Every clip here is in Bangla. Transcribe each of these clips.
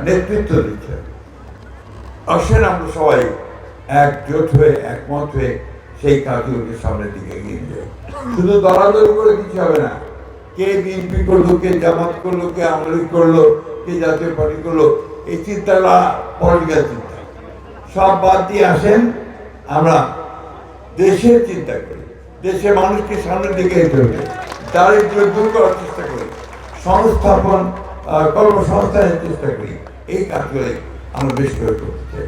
নেতৃত্ব দিচ্ছেন। আসেন আমরা সবাই একজোট হয়ে একমত হয়ে সেই কাজগুলোকে সামনের দিকে এগিয়ে নিয়ে যাই। শুধু দলাদলি করে কিছু হবে না। কে বিএনপি করলো, কে জামাত করলো, কে আওয়ামী লীগ করলো, কে জাতীয় পার্টি করলো, এই চিন্তাটা পলিটিক্যাল চিন্তা। সব বাদ দিয়ে আসেন আমরা দেশের চিন্তা করি, দেশের মানুষকে সামনের দিকে এগিয়ে হবে, দারিদ্র্য দূর করার চেষ্টা করি, সংস্থাপন কর্মসংস্থানের চেষ্টা করি। এই কাজগুলো আমরা বেশ করে করতে চাই।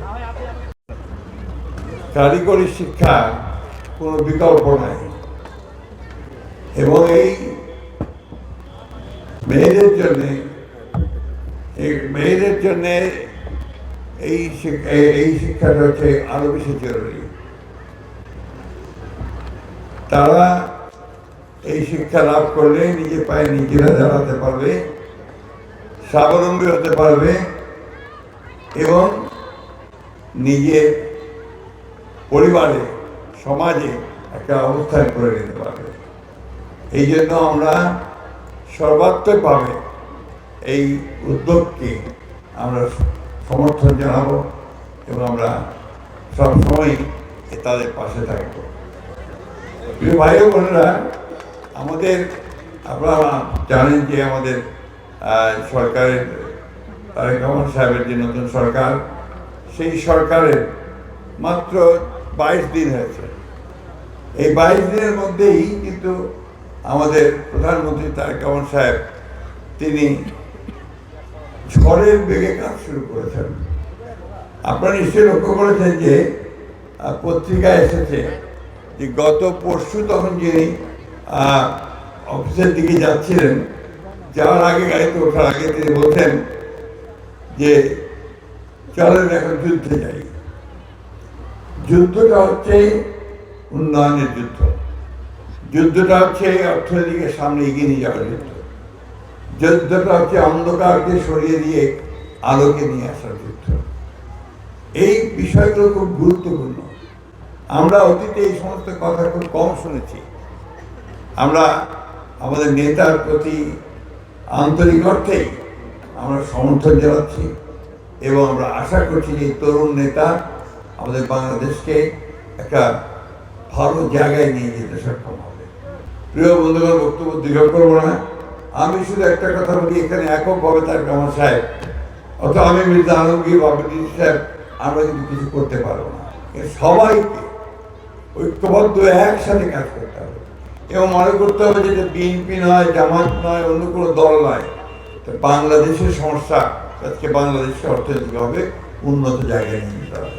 কারিগরি শিক্ষা কোনো বিকল্প নাই এবং এই মেয়েদের জন্যে এই শিক্ষাটা হচ্ছে আরো বেশি জরুরি। তারা এই শিক্ষা লাভ করলে নিজের পায়ে নিজেরা দাঁড়াতে পারবে, স্বাবলম্বী হতে পারবে এবং নিজের পরিবারে সমাজে একটা অবস্থান করে নিতে পারবে। এই জন্য আমরা সর্বাত্মকভাবে এই উদ্যোগকে আমরা সমর্থন জানাবো এবং আমরা সবসময় তাদের পাশে থাকব। প্রিয় ভাই ও বোনেরা, আপনারা জানেন যে আমাদের সরকারের তারেক রহমান সাহেবের যে নতুন সরকার, সেই সরকারের মাত্র 22 দিন হয়েছে। এই 22 দিনের মধ্যেই কিন্তু আমাদের প্রধানমন্ত্রী তারেক রহমান সাহেব তিনি ঝড়ের বেগে কাজ শুরু করেছেন। আপনারা নিশ্চয়ই লক্ষ্য করেছেন যে পত্রিকায় এসেছে যে গত পরশু তখন যিনি অফিসের দিকে যাচ্ছিলেন, যাওয়ার আগে গাড়িতে ওঠার আগে তিনি বলছেন যে চলেন এখন যুদ্ধে যাই। যুদ্ধটা হচ্ছে উন্নয়নের যুদ্ধ, যুদ্ধটা হচ্ছে অর্থনীতিকে সামনে এগিয়ে নিয়ে যাওয়ার যুদ্ধ, যুদ্ধটা হচ্ছে অন্ধকারকে সরিয়ে দিয়ে আলোকে নিয়ে আসার যুদ্ধ। এই বিষয়গুলো খুব গুরুত্বপূর্ণ। আমরা অতীতে এই সমস্ত কথা খুব কম শুনেছি। আমরা আমাদের নেতার প্রতি আন্তরিক অর্থেই আমরা সমর্থন জানাচ্ছি এবং আমরা আশা করছি যে তরুণ নেতা আমাদের বাংলাদেশকে একটা ভালো জায়গায় নিয়ে যেতে সক্ষম হবে। প্রিয় বন্ধুগণ, বক্তব্য দীর্ঘ করবো না। আমি শুধু একটা কথা বলি, এখানে এককভাবে তারেক রহমান সাহেব অথবা আমি মির্জা আলমগীর বাবুদ্দিন সাহেব আমরা কিন্তু কিছু করতে পারবো না। সবাইকে ঐক্যবদ্ধ একসাথে কাজ করতে হবে এবং মনে করতে হবে যে বিএনপি নয়, জামাত নয়, অন্য কোনো দল নয়। বাংলাদেশের সমস্যা আজকে বাংলাদেশকে অর্থনৈতিকভাবে উন্নত জায়গায় নিয়ে যেতে হবে।